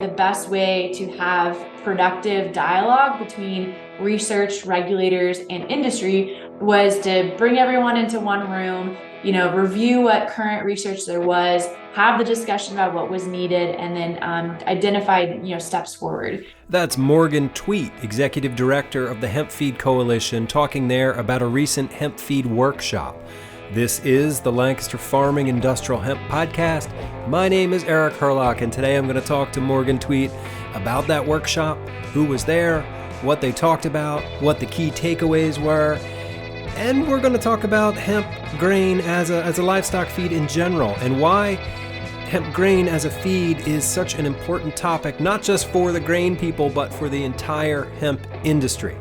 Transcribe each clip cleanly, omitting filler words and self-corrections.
The best way to have productive dialogue between research, regulators, and industry was to bring everyone into one room, review what current research there was, have the discussion about what was needed, and then identify, steps forward. That's Morgan Tweet, Executive Director of the Hemp Feed Coalition, talking there about a recent hemp feed workshop. This is the Lancaster Farming Industrial Hemp Podcast. My name is Eric Herlock, and today I'm going to talk to Morgan Tweet about that workshop, who was there, what they talked about, what the key takeaways were, and we're going to talk about hemp grain as a livestock feed in general, and why hemp grain as a feed is such an important topic, not just for the grain people, but for the entire hemp industry.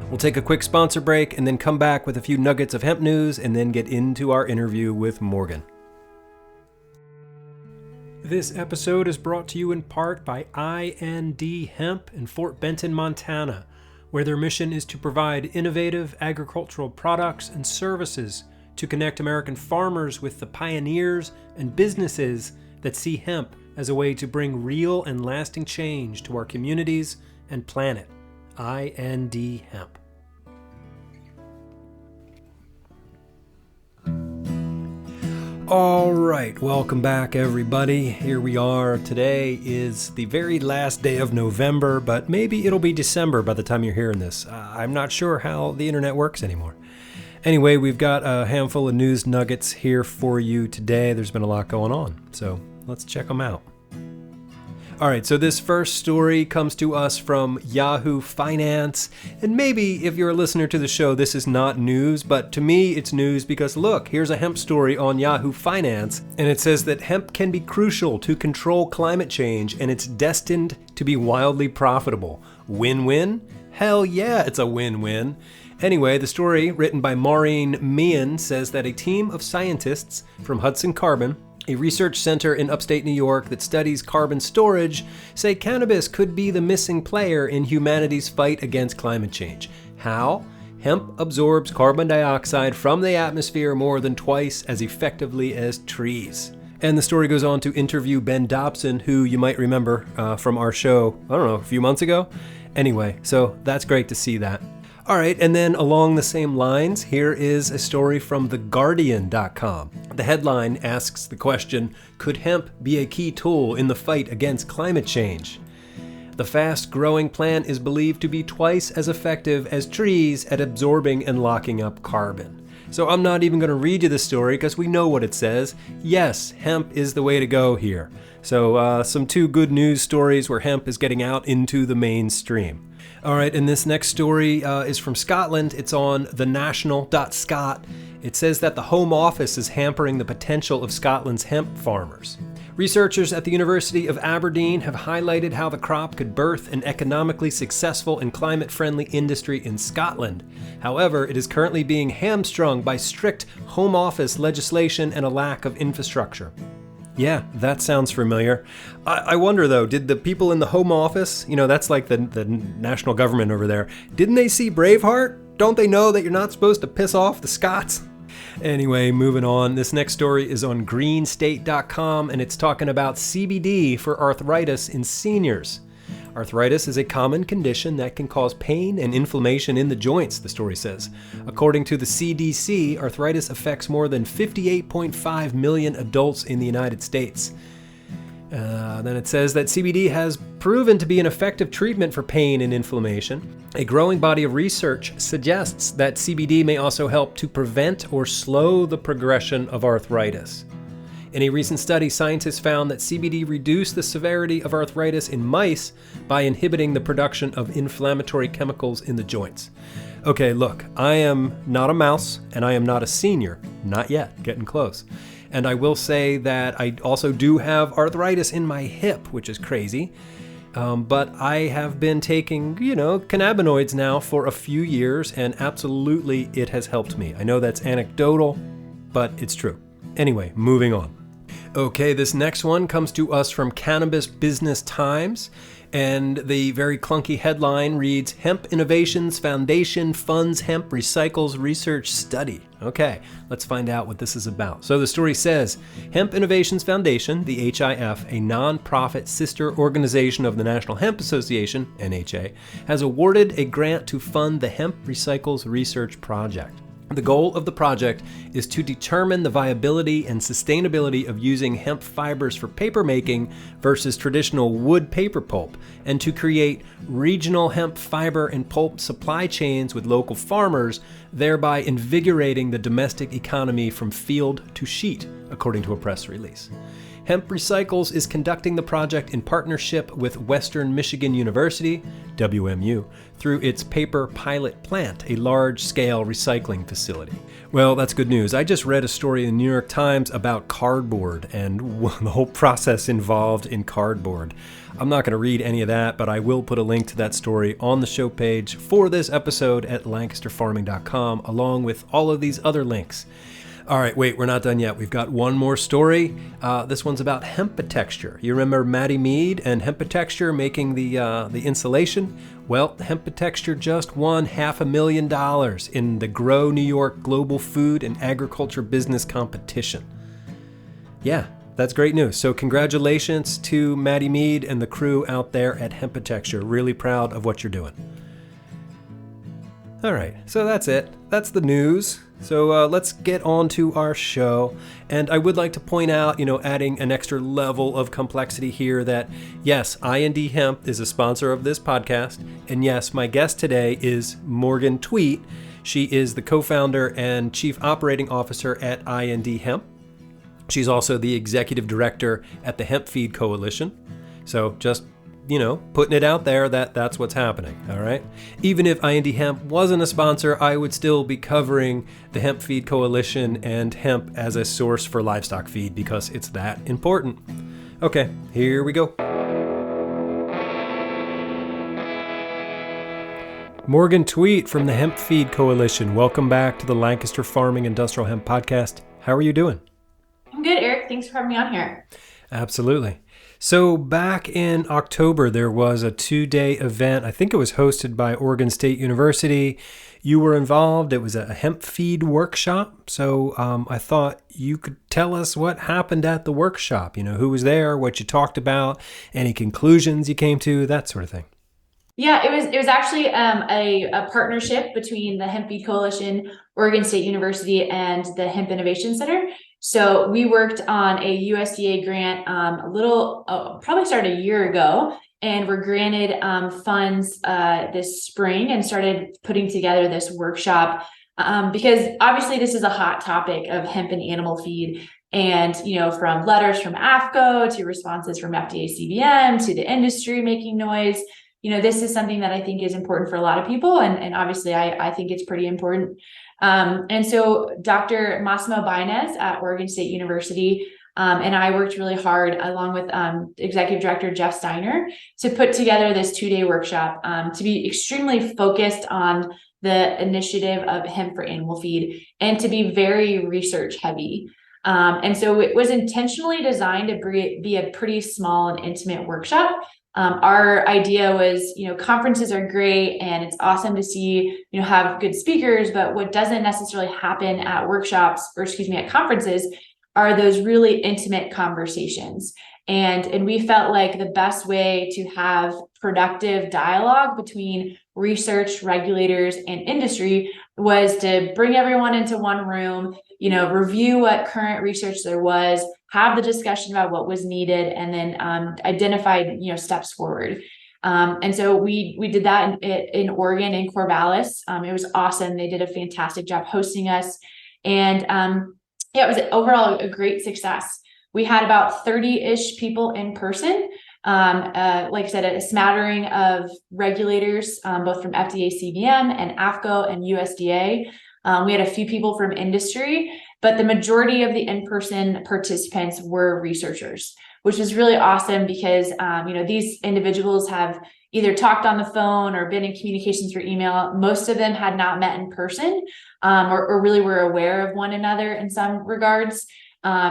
We'll take a quick sponsor break and then come back with a few nuggets of hemp news and then get into our interview with Morgan. This episode is brought to you in part by IND Hemp in Fort Benton, Montana, where their mission is to provide innovative agricultural products and services to connect American farmers with the pioneers and businesses that see hemp as a way to bring real and lasting change to our communities and planet. IND Hemp. All right, welcome back everybody. Here we are. Today is the very last day of November, but maybe it'll be December by the time you're hearing this. I'm not sure how the internet works anymore. Anyway, we've got a handful of news nuggets here for you today. There's been a lot going on, so let's check them out. All right, so this first story comes to us from Yahoo Finance. And maybe if you're a listener to the show, this is not news, but to me it's news because look, here's a hemp story on Yahoo Finance. And it says that hemp can be crucial to control climate change and it's destined to be wildly profitable. Win-win? Hell yeah, it's a win-win. Anyway, the story, written by Maureen Meehan, says that a team of scientists from Hudson Carbon, a research center in upstate New York that studies carbon storage, say cannabis could be the missing player in humanity's fight against climate change. How? Hemp absorbs carbon dioxide from the atmosphere more than twice as effectively as trees. And the story goes on to interview Ben Dobson, who you might remember from our show, a few months ago. Anyway, so that's great to see that. All right, and then along the same lines, here is a story from TheGuardian.com. The headline asks the question, could hemp be a key tool in the fight against climate change? The fast-growing plant is believed to be twice as effective as trees at absorbing and locking up carbon. So I'm not even going to read you the story because we know what it says. Yes, hemp is the way to go here. So some two good news stories where hemp is getting out into the mainstream. All right, and this next story is from Scotland. It's on thenational.scot. It says that the Home Office is hampering the potential of Scotland's hemp farmers. Researchers at the University of Aberdeen have highlighted how the crop could birth an economically successful and climate-friendly industry in Scotland. However, it is currently being hamstrung by strict Home Office legislation and a lack of infrastructure. Yeah, that sounds familiar. I wonder though, did the people in the Home Office, that's like the national government over there, didn't they see Braveheart? Don't they know that you're not supposed to piss off the Scots? Anyway, moving on. This next story is on greenstate.com and it's talking about CBD for arthritis in seniors. Arthritis is a common condition that can cause pain and inflammation in the joints, the story says. According to the CDC, arthritis affects more than 58.5 million adults in the United States. Then it says that CBD has proven to be an effective treatment for pain and inflammation. A growing body of research suggests that CBD may also help to prevent or slow the progression of arthritis. In a recent study, scientists found that CBD reduced the severity of arthritis in mice by inhibiting the production of inflammatory chemicals in the joints. Okay, look, I am not a mouse and I am not a senior. Not yet, getting close. And I will say that I also do have arthritis in my hip, which is crazy. But I have been taking, cannabinoids now for a few years and absolutely it has helped me. I know that's anecdotal, but it's true. Anyway, moving on. Okay, this next one comes to us from Cannabis Business Times, and the very clunky headline reads, Hemp Innovation Foundation funds hemp recycles research study. Okay, let's find out what this is about. So the story says, Hemp Innovations Foundation, the HIF, a non-profit sister organization of the National Hemp Association, NHA, has awarded a grant to fund the Hemp Recycles Research Project. The goal of the project is to determine the viability and sustainability of using hemp fibers for paper making versus traditional wood paper pulp, and to create regional hemp fiber and pulp supply chains with local farmers, thereby invigorating the domestic economy from field to sheet, according to a press release. Hemp Recycles is conducting the project in partnership with Western Michigan University, WMU, through its paper pilot plant, a large-scale recycling facility. Well, that's good news. I just read a story in the New York Times about cardboard and the whole process involved in cardboard. I'm not going to read any of that, but I will put a link to that story on the show page for this episode at lancasterfarming.com, along with all of these other links. All right, wait, we're not done yet. We've got one more story. This one's about Hempitexture. You remember Maddie Mead and Hempitexture making the insulation? Well, Hempitexture just won $500,000 in the Grow New York Global Food and Agriculture Business Competition. Yeah, that's great news. So congratulations to Maddie Mead and the crew out there at Hempitexture. Really proud of what you're doing. All right, so that's it. That's the news. So let's get on to our show. And I would like to point out, adding an extra level of complexity here that, yes, I&D Hemp is a sponsor of this podcast. And yes, my guest today is Morgan Tweet. She is the co-founder and chief operating officer at I&D Hemp. She's also the executive director at the Hemp Feed Coalition. So just putting it out there that's what's happening, all right? Even if I&D Hemp wasn't a sponsor, I would still be covering the Hemp Feed Coalition and hemp as a source for livestock feed because it's that important. Okay, here we go. Morgan Tweet from the Hemp Feed Coalition. Welcome back to the Lancaster Farming Industrial Hemp Podcast. How are you doing? I'm good, Eric. Thanks for having me on here. Absolutely. So back in October, there was a 2-day event. I think it was hosted by Oregon State University. You were involved. It was a hemp feed workshop. So I thought you could tell us what happened at the workshop. Who was there, what you talked about, any conclusions you came to, that sort of thing. Yeah, it was actually a partnership between the Hemp Feed Coalition, Oregon State University, and the Hemp Innovation Center. So we worked on a USDA grant probably started a year ago, and were granted funds this spring and started putting together this workshop because obviously this is a hot topic of hemp and animal feed. And, from letters from AFCO to responses from FDA CBM to the industry making noise, this is something that I think is important for a lot of people. And obviously I think it's pretty important. And so Dr. Massimo Bainez at Oregon State University and I worked really hard along with Executive Director Jeff Steiner to put together this 2-day workshop to be extremely focused on the initiative of hemp for animal feed and to be very research heavy. And so it was intentionally designed to be a pretty small and intimate workshop. Our idea was, conferences are great and it's awesome to see, have good speakers, but what doesn't necessarily happen at at conferences are those really intimate conversations. And we felt like the best way to have productive dialogue between research, regulators, and industry was to bring everyone into one room, review what current research there was, have the discussion about what was needed, and then identify, steps forward. And so we did that in Oregon, in Corvallis. It was awesome. They did a fantastic job hosting us. And it was overall a great success. We had about 30-ish people in person. Like I said, a smattering of regulators, both from FDA, CBM, and AFCO and USDA. We had a few people from industry, but the majority of the in-person participants were researchers, which is really awesome because, these individuals have either talked on the phone or been in communication through email. Most of them had not met in person or really were aware of one another in some regards.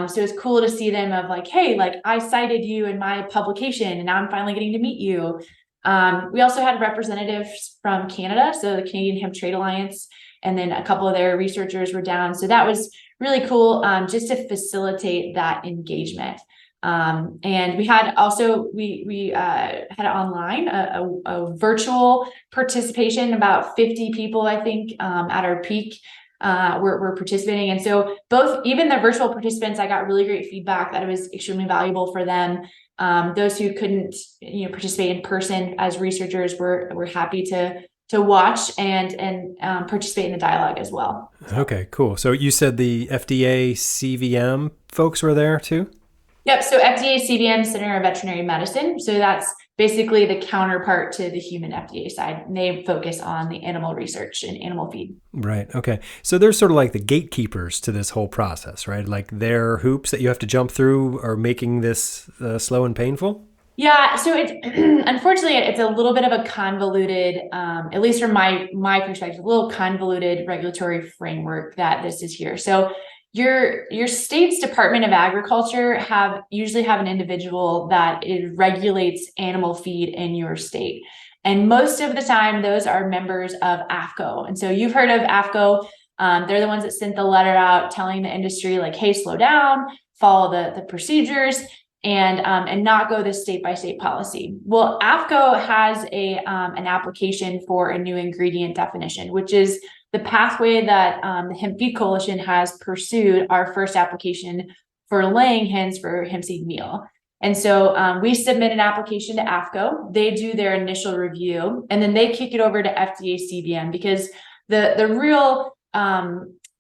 So it's cool to see them of like, hey, like I cited you in my publication and now I'm finally getting to meet you. We also had representatives from Canada, so the Canadian Hemp Trade Alliance, and then a couple of their researchers were down. So that was really cool, just to facilitate that engagement. And we had also, we had online a virtual participation, about 50 people, I think, at our peak were participating. And so both, even the virtual participants, I got really great feedback that it was extremely valuable for them. Those who couldn't, participate in person as researchers were happy to watch and participate in the dialogue as well. Okay, cool. So you said the FDA CVM folks were there too? Yep. So FDA CVM, Center of Veterinary Medicine. So that's basically the counterpart to the human FDA side. And they focus on the animal research and animal feed. Right. Okay. So they're sort of like the gatekeepers to this whole process, right? Like their hoops that you have to jump through are making this slow and painful? Yeah, so it's unfortunately it's a little bit of a convoluted, at least from my perspective, a little convoluted regulatory framework that this is here. So your state's Department of Agriculture usually have an individual that regulates animal feed in your state. And most of the time, those are members of AAFCO. And so you've heard of AAFCO. They're the ones that sent the letter out telling the industry, like, hey, slow down, follow the procedures, and not go this state by state policy. Well, AAFCO has an application for a new ingredient definition, which is the pathway that the Hemp Feed Coalition has pursued, our first application for laying hens for hemp seed meal. And so we submit an application to AAFCO. They do their initial review, and then they kick it over to FDA CVM, because the real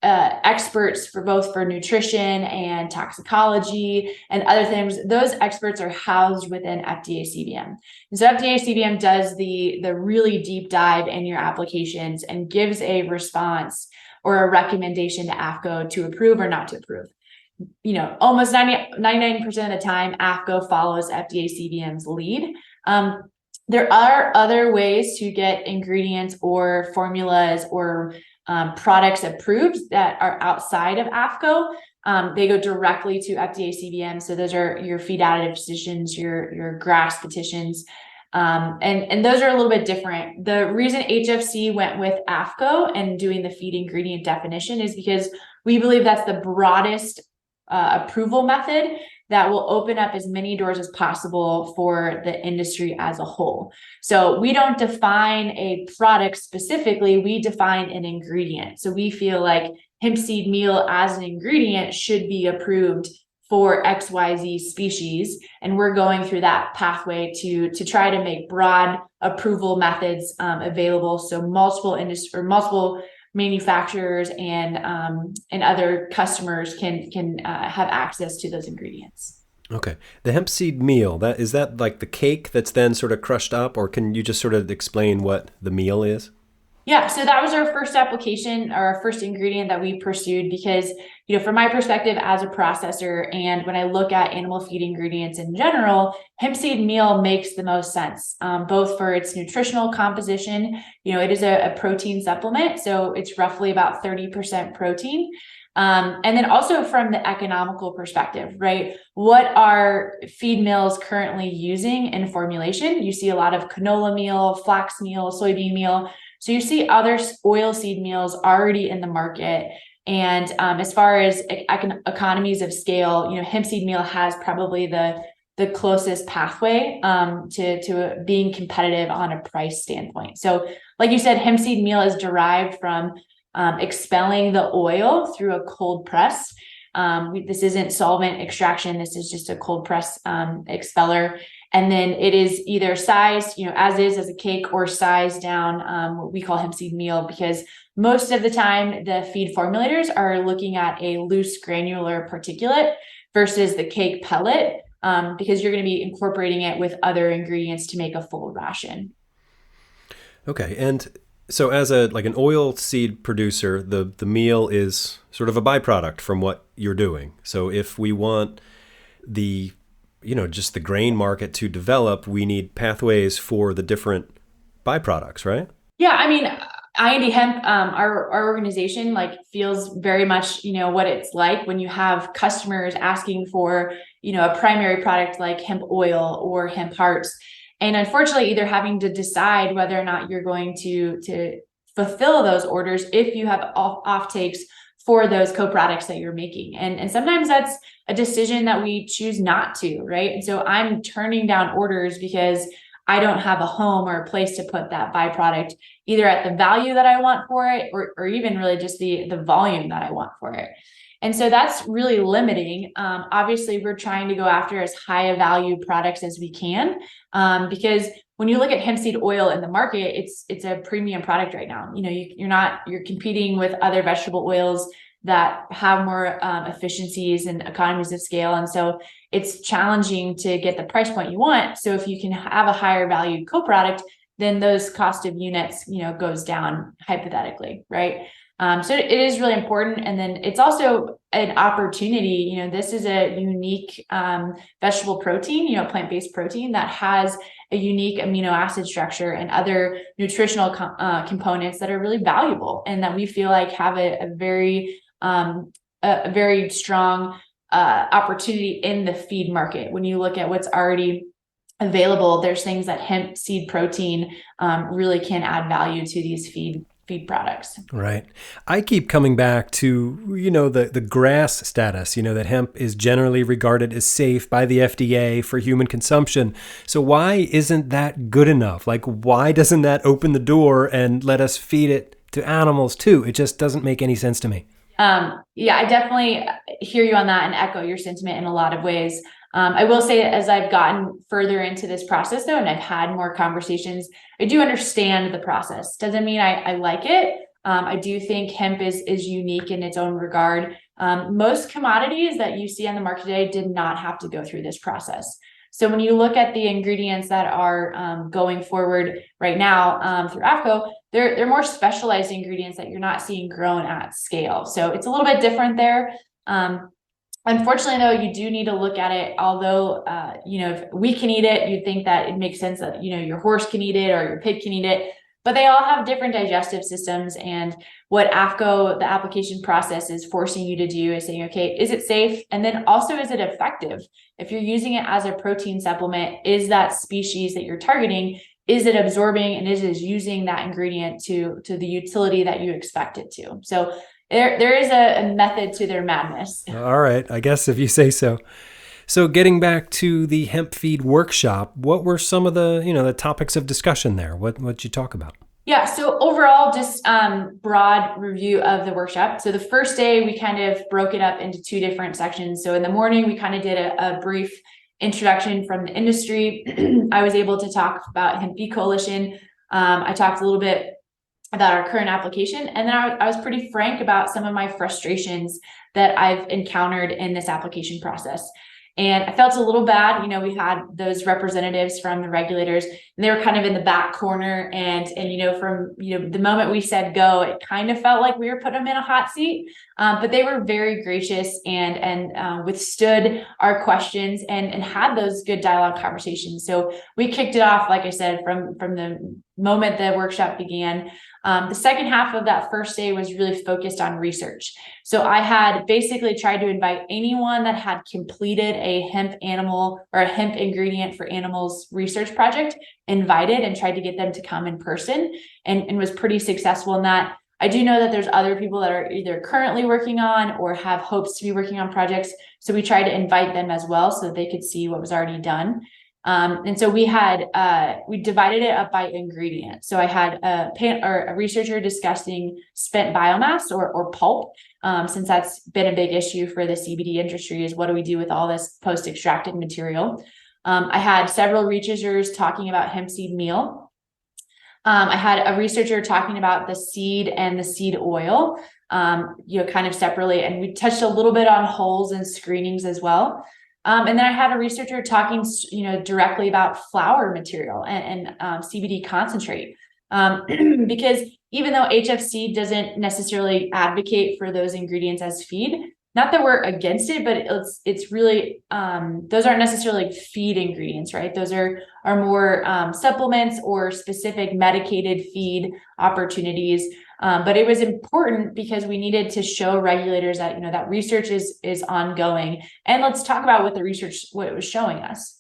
experts for nutrition and toxicology and other things, those experts are housed within FDA CVM. And so FDA CVM does the really deep dive in your applications and gives a response or a recommendation to AAFCO to approve or not to approve. Almost 99% of the time, AAFCO follows FDA CVM's lead. There are other ways to get ingredients or formulas or products approved that are outside of AAFCO. They go directly to FDA CVM. So those are your feed additive petitions, your GRAS petitions. And those are a little bit different. The reason HFC went with AAFCO and doing the feed ingredient definition is because we believe that's the broadest approval method that will open up as many doors as possible for the industry as a whole. So we don't define a product specifically, we define an ingredient. So we feel like hemp seed meal as an ingredient should be approved for XYZ species. And we're going through that pathway to try to make broad approval methods available. So multiple manufacturers and other customers can have access to those ingredients. Okay. The hemp seed meal, is that like the cake that's then sort of crushed up, or can you just sort of explain what the meal is? Yeah, so that was our first application, or our first ingredient that we pursued, because, from my perspective as a processor, and when I look at animal feed ingredients in general, hemp seed meal makes the most sense, both for its nutritional composition. It is a protein supplement, so it's roughly about 30% protein. And then also from the economical perspective, right? What are feed mills currently using in formulation? You see a lot of canola meal, flax meal, soybean meal. So you see other oil seed meals already in the market. And as far as economies of scale, hemp seed meal has probably the closest pathway to being competitive on a price standpoint. So like you said, hemp seed meal is derived from expelling the oil through a cold press. This isn't solvent extraction. This is just a cold press expeller. And then it is either sized, as a cake, or sized down, what we call hemp seed meal, because most of the time the feed formulators are looking at a loose granular particulate versus the cake pellet, because you're going to be incorporating it with other ingredients to make a full ration. Okay. And so as an oil seed producer, the meal is sort of a byproduct from what you're doing. So if we want just the grain market to develop, we need pathways for the different byproducts, right? Yeah, I mean, IND Hemp, our organization like feels very much, what it's like when you have customers asking for, a primary product like hemp oil or hemp hearts. And unfortunately, either having to decide whether or not you're going to fulfill those orders if you have off takes for those co-products that you're making. And sometimes that's a decision that we choose not to, right? And so I'm turning down orders because I don't have a home or a place to put that byproduct, either at the value that I want for it, or even really just the volume that I want for it. And so that's really limiting. Obviously, we're trying to go after as high a value products as we can, because when you look at hemp seed oil in the market, it's a premium product right now. You're competing with other vegetable oils that have more efficiencies and economies of scale. And so it's challenging to get the price point you want. So if you can have a higher value co-product, then those cost of units, goes down hypothetically, right? So it is really important. And then it's also an opportunity. This is a unique vegetable protein, plant-based protein that has a unique amino acid structure and other nutritional components that are really valuable and that we feel like have a very strong opportunity in the feed market. When you look at what's already available, there's things that hemp seed protein really can add value to these feed products. Right. I keep coming back to, the GRAS status, that hemp is generally regarded as safe by the FDA for human consumption. So why isn't that good enough? Like, why doesn't that open the door and let us feed it to animals too? It just doesn't make any sense to me. I definitely hear you on that and echo your sentiment in a lot of ways. I will say as I've gotten further into this process though, and I've had more conversations, I do understand the process. Doesn't mean I like it. I do think hemp is unique in its own regard. Most commodities that you see on the market today did not have to go through this process. So when you look at the ingredients that are going forward right now through AFCO, they're more specialized ingredients that you're not seeing grown at scale. So it's a little bit different there. Unfortunately, though, you do need to look at it. Although, if we can eat it, you'd think that it makes sense that, your horse can eat it or your pig can eat it. But they all have different digestive systems. And what AFCO, the application process, is forcing you to do is saying, okay, is it safe? And then also, is it effective? If you're using it as a protein supplement, is that species that you're targeting, is it absorbing and is it using that ingredient to the utility that you expect it to? So there is a method to their madness. All right. I guess if you say so. So getting back to the hemp feed workshop, what were some of the, the topics of discussion there? What'd you talk about? Yeah. So overall, just broad review of the workshop. So the first day we kind of broke it up into two different sections. So in the morning, we kind of did a brief introduction from the industry. I was able to talk about Hemp Feed Coalition. I talked a little bit about our current application. And then I was pretty frank about some of my frustrations that I've encountered in this application process. And I felt a little bad. We had those representatives from the regulators, and they were kind of in the back corner. And from the moment we said go, it kind of felt like we were putting them in a hot seat. But they were very gracious and withstood our questions and had those good dialogue conversations. So we kicked it off, like I said, from the moment the workshop began. The second half of that first day was really focused on research. So I had basically tried to invite anyone that had completed a hemp animal or a hemp ingredient for animals research project, invited and tried to get them to come in person and was pretty successful in that. I do know that there's other people that are either currently working on or have hopes to be working on projects. So we tried to invite them as well so that they could see what was already done. And so we divided it up by ingredient. So I had a researcher discussing spent biomass or pulp, since that's been a big issue for the CBD industry, is what do we do with all this post-extracted material? I had several researchers talking about hemp seed meal. I had a researcher talking about the seed and the seed oil, kind of separately. And we touched a little bit on hulls and screenings as well. And then I had a researcher talking, directly about flower material and CBD concentrate, because even though HFC doesn't necessarily advocate for those ingredients as feed, not that we're against it, but it's really, those aren't necessarily like feed ingredients, right? Those are more supplements or specific medicated feed opportunities. But it was important because we needed to show regulators that, that research is ongoing. And let's talk about what it was showing us.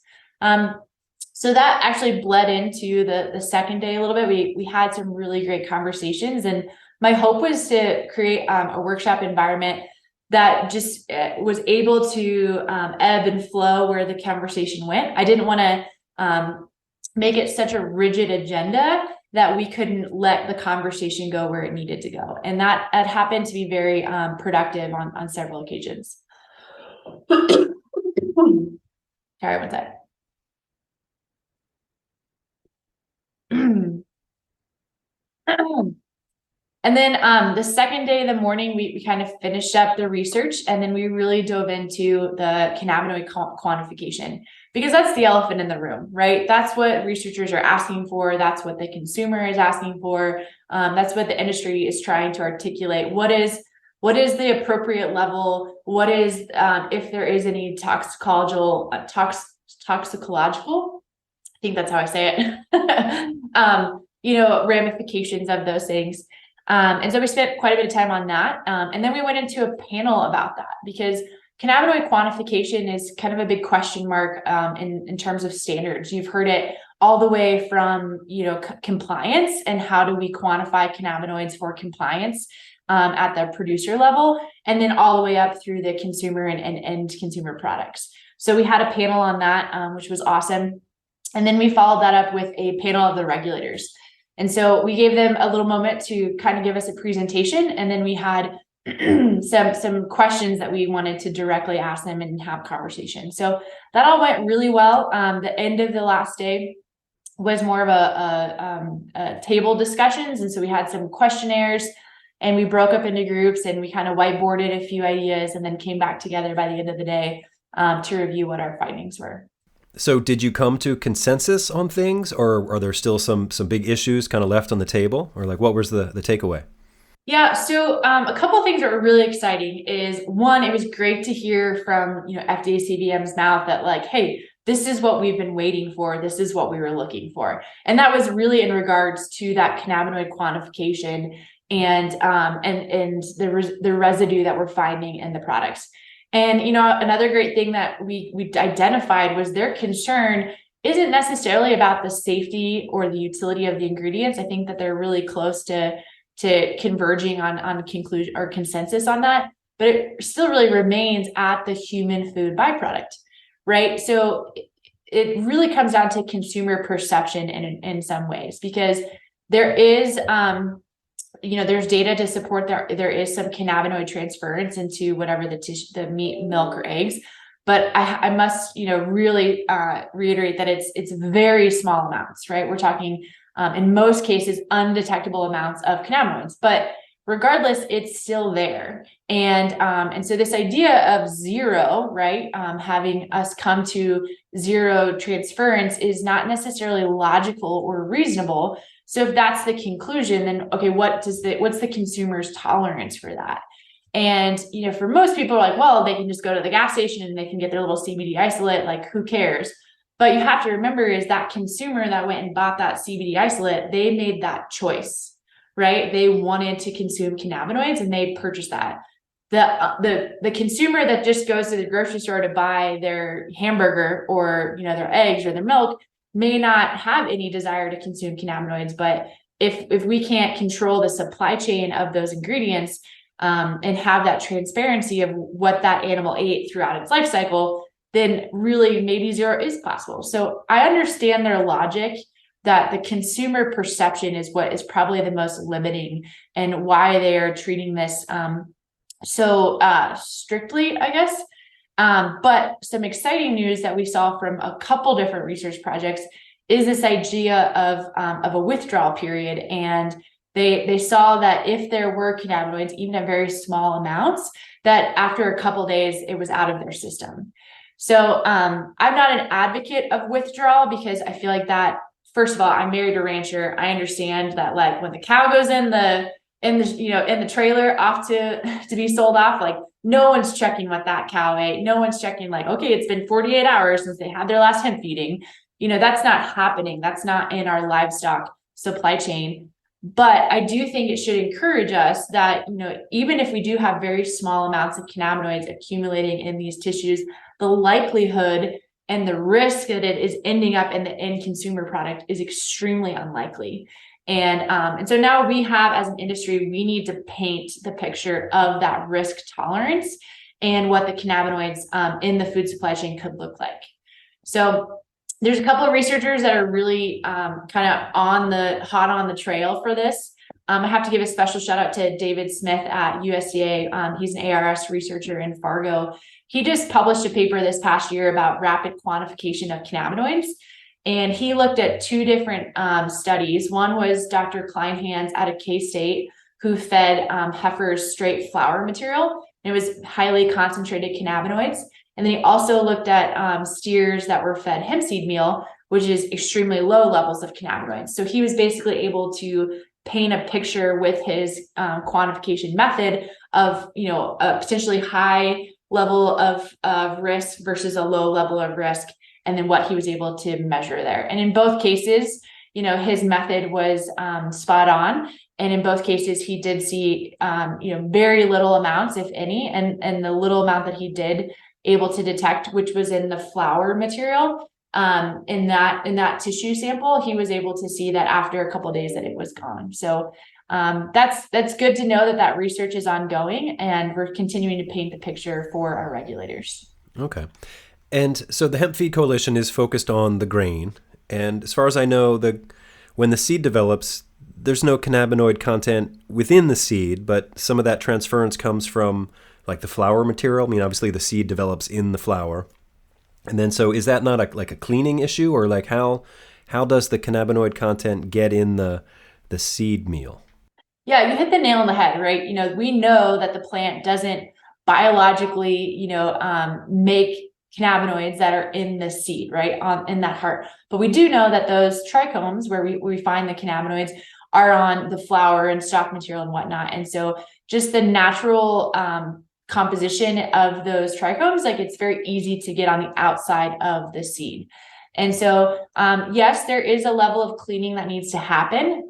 So that actually bled into the second day a little bit. We had some really great conversations, and my hope was to create a workshop environment that just was able to ebb and flow where the conversation went. I didn't want to make it such a rigid agenda that we couldn't let the conversation go where it needed to go. And that happened to be very productive on several occasions. Sorry, one sec. And then the second day of the morning, we kind of finished up the research, and then we really dove into the cannabinoid quantification, because that's the elephant in the room, right? That's what researchers are asking for. That's what the consumer is asking for. That's what the industry is trying to articulate. What is the appropriate level? What is, if there is any toxicological, I think that's how I say it, ramifications of those things. And so we spent quite a bit of time on that. And then we went into a panel about that, because cannabinoid quantification is kind of a big question mark in terms of standards. You've heard it all the way from, compliance and how do we quantify cannabinoids for compliance at the producer level, and then all the way up through the consumer and end consumer products. So we had a panel on that, which was awesome. And then we followed that up with a panel of the regulators. And so we gave them a little moment to kind of give us a presentation. And then we had some questions that we wanted to directly ask them and have conversation. So that all went really well. The end of the last day was more of a table discussions. And so we had some questionnaires, and we broke up into groups, and we kind of whiteboarded a few ideas, and then came back together by the end of the day to review what our findings were. So did you come to consensus on things, or are there still some big issues kind of left on the table, or like what was the takeaway? Yeah, so a couple of things that were really exciting is, one, it was great to hear from FDA CVM's mouth that like, hey, this is what we've been waiting for. This is what we were looking for. And that was really in regards to that cannabinoid quantification and the residue that we're finding in the products. And, another great thing that we identified was their concern isn't necessarily about the safety or the utility of the ingredients. I think that they're really close to converging on conclusion or consensus on that, but it still really remains at the human food byproduct, right? So it really comes down to consumer perception in some ways, because there is, there's data to support there is some cannabinoid transference into whatever the meat, milk, or eggs. But I must, really reiterate that it's very small amounts, right? We're talking, in most cases, undetectable amounts of cannabinoids. But regardless, it's still there. And so this idea of zero, right, having us come to zero transference is not necessarily logical or reasonable. So if that's the conclusion, then okay, what's the consumer's tolerance for that? And for most people, like, well, they can just go to the gas station and they can get their little CBD isolate, like, who cares? But you have to remember is that consumer that went and bought that CBD isolate, they made that choice, right? They wanted to consume cannabinoids and they purchased that. The consumer that just goes to the grocery store to buy their hamburger or their eggs or their milk may not have any desire to consume cannabinoids. But if we can't control the supply chain of those ingredients and have that transparency of what that animal ate throughout its life cycle, then really maybe zero is possible. So I understand their logic that the consumer perception is what is probably the most limiting and why they are treating this so strictly, I guess. But some exciting news that we saw from a couple different research projects is this idea of a withdrawal period. And they saw that if there were cannabinoids, even at very small amounts, that after a couple days, it was out of their system. So I'm not an advocate of withdrawal, because I feel like that, first of all, I'm married a rancher. I understand that, like, when the cow goes in the trailer off to be sold off, like, no one's checking what that cow ate. No one's checking like, okay, it's been 48 hours since they had their last hemp feeding. That's not happening. That's not in our livestock supply chain. But I do think it should encourage us that, even if we do have very small amounts of cannabinoids accumulating in these tissues, the likelihood and the risk that it is ending up in the end consumer product is extremely unlikely. And so now we have, as an industry, we need to paint the picture of that risk tolerance and what the cannabinoids in the food supply chain could look like. So there's a couple of researchers that are really kind of hot on the trail for this. I have to give a special shout out to David Smith at USDA. He's an ARS researcher in Fargo. He just published a paper this past year about rapid quantification of cannabinoids. And he looked at two different studies. One was Dr. Kleinhans out of K-State, who fed heifers straight flour material. It was highly concentrated cannabinoids. And then he also looked at steers that were fed hemp seed meal, which is extremely low levels of cannabinoids. So he was basically able to paint a picture with his quantification method of, a potentially high level of risk versus a low level of risk, and then what he was able to measure there. And in both cases, his method was spot on. And in both cases, he did see, very little amounts, if any, and the little amount that he did able to detect, which was in the flour material, in that tissue sample, he was able to see that after a couple of days that it was gone. So that's good to know that research is ongoing, and we're continuing to paint the picture for our regulators. Okay. And so the Hemp Feed Coalition is focused on the grain. And as far as I know, when the seed develops, there's no cannabinoid content within the seed, but some of that transference comes from like the flour material. I mean, obviously the seed develops in the flour. And then, so is that not like a cleaning issue, or like how does the cannabinoid content get in the seed meal? Yeah, you hit the nail on the head, right? We know that the plant doesn't biologically, make cannabinoids that are in the seed, right, in that heart. But we do know that those trichomes where we find the cannabinoids are on the flour and stock material and whatnot. And so just the natural composition of those trichomes, like it's very easy to get on the outside of the seed. And so, yes, there is a level of cleaning that needs to happen.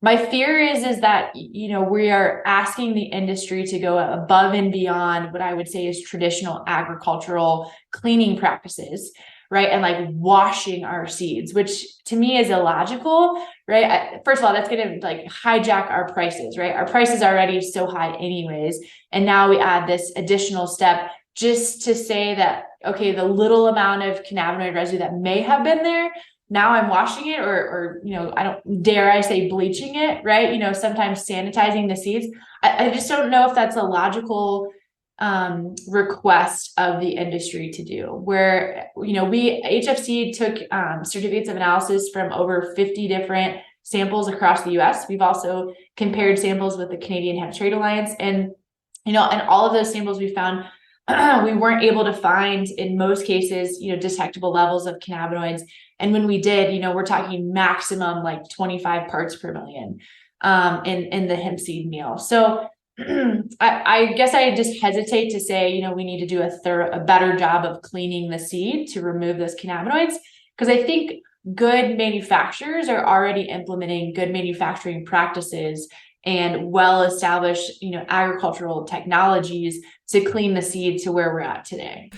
My fear is that, we are asking the industry to go above and beyond what I would say is traditional agricultural cleaning practices, right? And like washing our seeds, which to me is illogical, right? First of all, that's going to like hijack our prices, right? Our prices are already so high anyways. And now we add this additional step just to say that, okay, the little amount of cannabinoid residue that may have been there, now I'm washing it or I don't dare I say bleaching it, right? Sometimes sanitizing the seeds. I just don't know if that's a logical request of the industry to do, where, HFC took certificates of analysis from over 50 different samples across the US. We've also compared samples with the Canadian Hemp Trade Alliance, and all of those samples we found we weren't able to find in most cases, detectable levels of cannabinoids. And when we did, we're talking maximum like 25 parts per million in the hemp seed meal. So I guess I just hesitate to say, we need to do a better job of cleaning the seed to remove those cannabinoids, because I think good manufacturers are already implementing good manufacturing practices and well-established, agricultural technologies to clean the seed to where we're at today.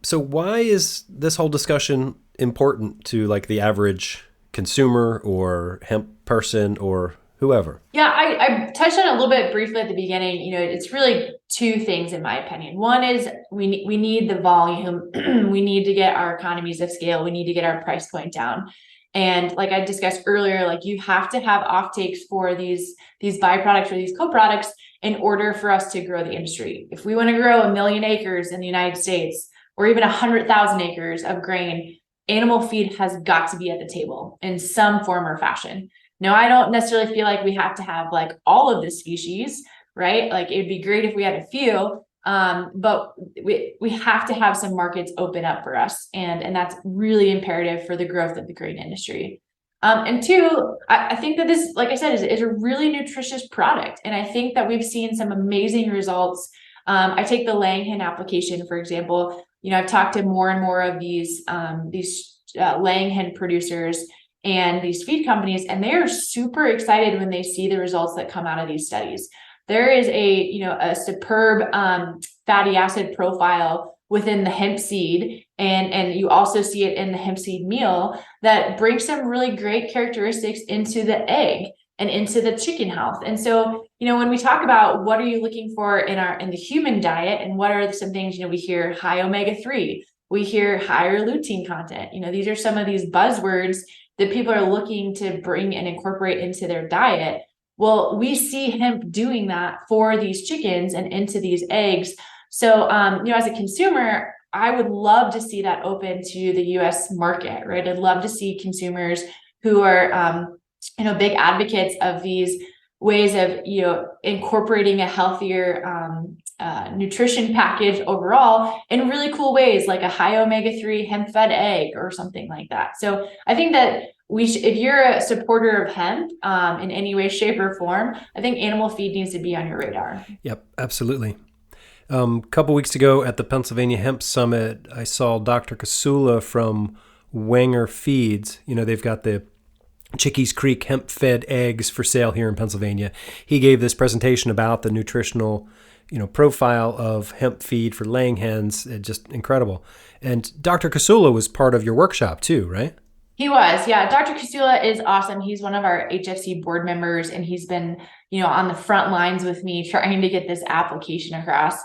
So why is this whole discussion important to like the average consumer or hemp person or whoever? Yeah, I touched on it a little bit briefly at the beginning. It's really two things in my opinion. One is we need the volume. We need to get our economies of scale. We need to get our price point down. And like I discussed earlier, like you have to have offtakes for these byproducts or these co-products in order for us to grow the industry. If we want to grow 1 million acres in the United States, or even 100,000 acres of grain, animal feed has got to be at the table in some form or fashion. Now, I don't necessarily feel like we have to have like all of the species, right? Like it'd be great if we had a few, but we have to have some markets open up for us. And that's really imperative for the growth of the grain industry. And two, I think that this, like I said, is a really nutritious product. And I think that we've seen some amazing results I take the laying hen application, for example. I've talked to more and more of these laying hen producers and these feed companies, and they are super excited when they see the results that come out of these studies. There is a superb fatty acid profile within the hemp seed, and you also see it in the hemp seed meal that brings some really great characteristics into the egg and into the chicken health. And so, when we talk about what are you looking for in the human diet, and what are some things, we hear high omega-3, we hear higher lutein content. These are some of these buzzwords that people are looking to bring and incorporate into their diet. Well, we see hemp doing that for these chickens and into these eggs. So, as a consumer, I would love to see that open to the US market, right? I'd love to see consumers who are, big advocates of these ways of, incorporating a healthier nutrition package overall in really cool ways, like a high omega-3 hemp fed egg or something like that. So I think that if you're a supporter of hemp in any way, shape, or form, I think animal feed needs to be on your radar. Yep, absolutely. A couple weeks ago at the Pennsylvania Hemp Summit, I saw Dr. Casula from Wenger Feeds. They've got the Chickies Creek hemp-fed eggs for sale here in Pennsylvania. He gave this presentation about the nutritional, profile of hemp feed for laying hens. Just incredible. And Dr. Casula was part of your workshop too, right? He was, yeah. Dr. Casula is awesome. He's one of our HFC board members, and he's been, on the front lines with me trying to get this application across.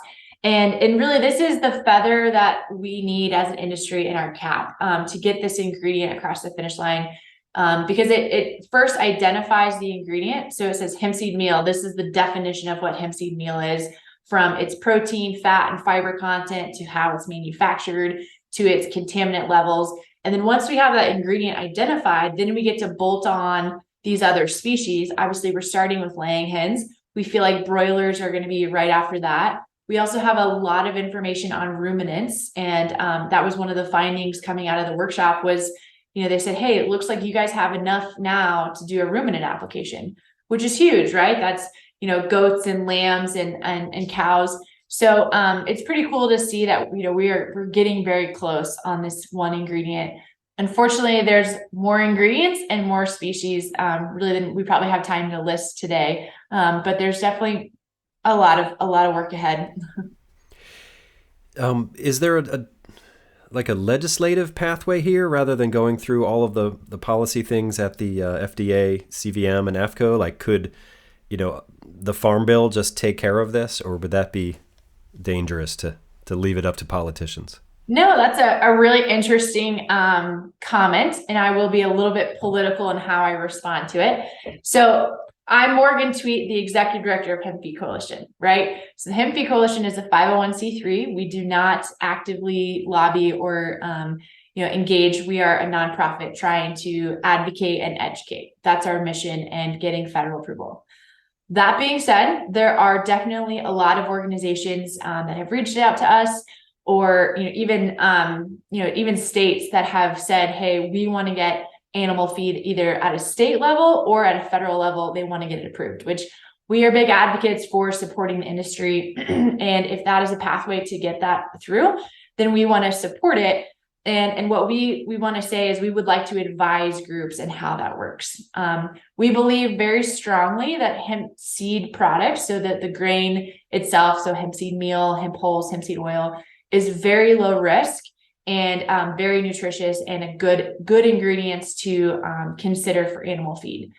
And really, this is the feather that we need as an industry in our cap to get this ingredient across the finish line. Because it first identifies the ingredient. So it says hemp seed meal. This is the definition of what hemp seed meal is, from its protein, fat, and fiber content to how it's manufactured to its contaminant levels. And then once we have that ingredient identified, then we get to bolt on these other species. Obviously, we're starting with laying hens. We feel like broilers are going to be right after that. We also have a lot of information on ruminants. And that was one of the findings coming out of the workshop was, they said, hey, it looks like you guys have enough now to do a ruminant application, which is huge, right? That's, goats and lambs and cows. So it's pretty cool to see that, we're getting very close on this one ingredient. Unfortunately, there's more ingredients and more species really than we probably have time to list today. But there's definitely a lot of work ahead. Is there a legislative pathway here rather than going through all of the policy things at the FDA, CVM, and AFCO? Like, could, the Farm Bill just take care of this, or would that be dangerous to leave it up to politicians? No, that's a really interesting comment, and I will be a little bit political in how I respond to it. So I'm Morgan Tweet, the executive director of Hemp Feed Coalition, right? So the Hemp Feed Coalition is a 501c3. We do not actively lobby or engage. We are a nonprofit trying to advocate and educate. That's our mission, and getting federal approval. That being said, there are definitely a lot of organizations that have reached out to us, or even states that have said, hey, we want to get animal feed either at a state level or at a federal level. They want to get it approved, which we are big advocates for supporting the industry. And if that is a pathway to get that through, then we want to support it. And what we want to say is we would like to advise groups and how that works. We believe very strongly that hemp seed products, so that the grain itself, so hemp seed meal, hemp hulls, hemp seed oil, is very low risk and very nutritious, and a good ingredients to consider for animal feed.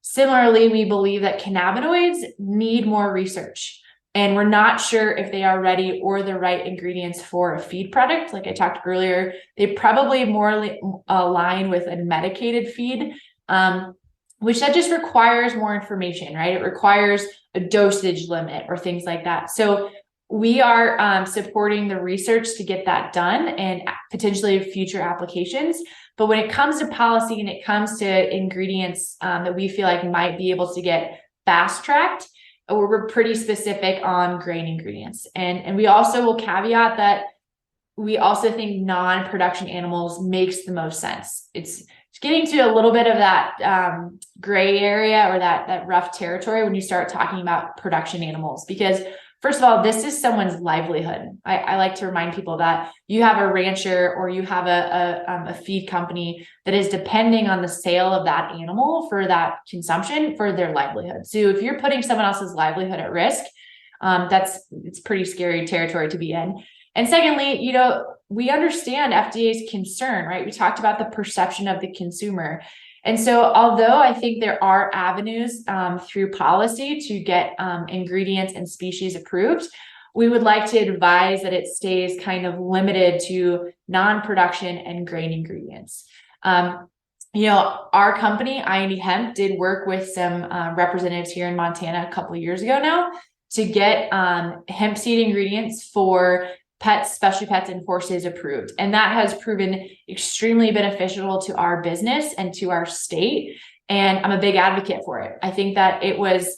Similarly, we believe that cannabinoids need more research, and we're not sure if they are ready or the right ingredients for a feed product. Like I talked earlier, they probably more align with a medicated feed, which that just requires more information, right? It requires a dosage limit or things like that. So we are supporting the research to get that done and potentially future applications. But when it comes to policy and it comes to ingredients that we feel like might be able to get fast tracked, we're pretty specific on grain ingredients. And we also will caveat that we also think non-production animals makes the most sense. It's getting to a little bit of that gray area or that rough territory when you start talking about production animals, because first of all, this is someone's livelihood. I like to remind people that you have a rancher or you have a feed company that is depending on the sale of that animal for that consumption for their livelihood. So if you're putting someone else's livelihood at risk, it's pretty scary territory to be in. And secondly, we understand FDA's concern, right? We talked about the perception of the consumer. And so although I think there are avenues through policy to get ingredients and species approved, we would like to advise that it stays kind of limited to non-production and grain ingredients. Our company, I&D Hemp, did work with some representatives here in Montana a couple of years ago now to get hemp seed ingredients for pets, especially pets and horses, approved. And that has proven extremely beneficial to our business and to our state. And I'm a big advocate for it. I think that it was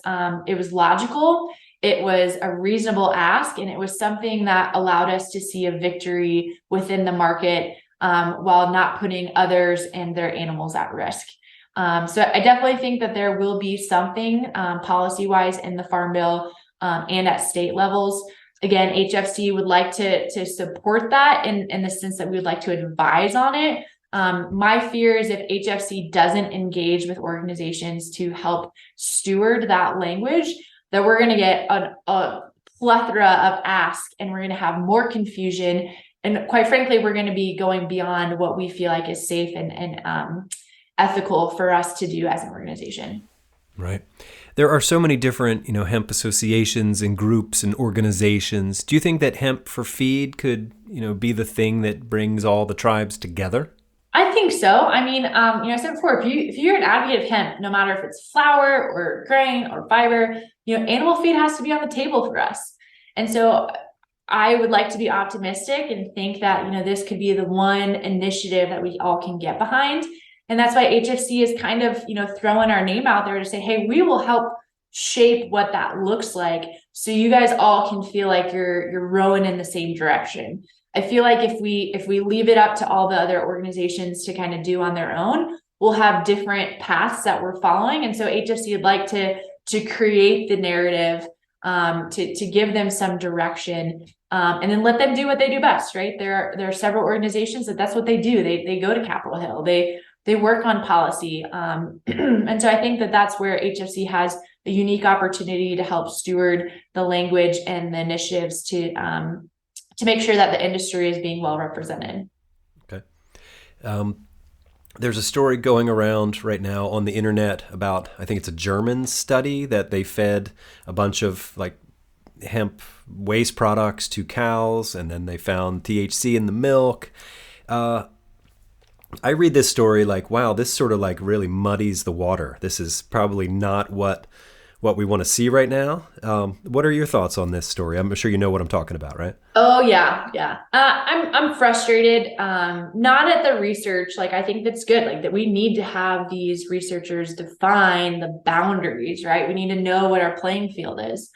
logical. It was a reasonable ask, and it was something that allowed us to see a victory within the market while not putting others and their animals at risk. So I definitely think that there will be something policy-wise in the Farm Bill and at state levels. Again, HFC would like to support that in the sense that we would like to advise on it. My fear is if HFC doesn't engage with organizations to help steward that language, that we're going to get a plethora of ask, and we're going to have more confusion. And quite frankly, we're going to be going beyond what we feel like is safe and ethical for us to do as an organization. Right. There are so many different, hemp associations and groups and organizations. Do you think that Hemp for Feed could, be the thing that brings all the tribes together? I think so. I mean, I said before, if you're an advocate of hemp, no matter if it's flour or grain or fiber, animal feed has to be on the table for us. And so I would like to be optimistic and think that, this could be the one initiative that we all can get behind. And that's why HFC is kind of, throwing our name out there to say, hey, we will help shape what that looks like, so you guys all can feel like you're rowing in the same direction. I feel like if we leave it up to all the other organizations to kind of do on their own, we'll have different paths that we're following. And so HFC would like to create the narrative, to give them some direction, and then let them do what they do best, right? There are several organizations that's what they do. They go to Capitol Hill. They work on policy. And so I think that's where HFC has a unique opportunity to help steward the language and the initiatives to make sure that the industry is being well represented. Okay. There's a story going around right now on the internet about, I think it's a German study, that they fed a bunch of hemp waste products to cows, and then they found THC in the milk. I read this story wow, this sort of really muddies the water. This is probably not what we want to see right now. What are your thoughts on this story? I'm sure you know what I'm talking about, right? Oh yeah. I'm frustrated. Not at the research. I think that's good. That we need to have these researchers define the boundaries, right? We need to know what our playing field is.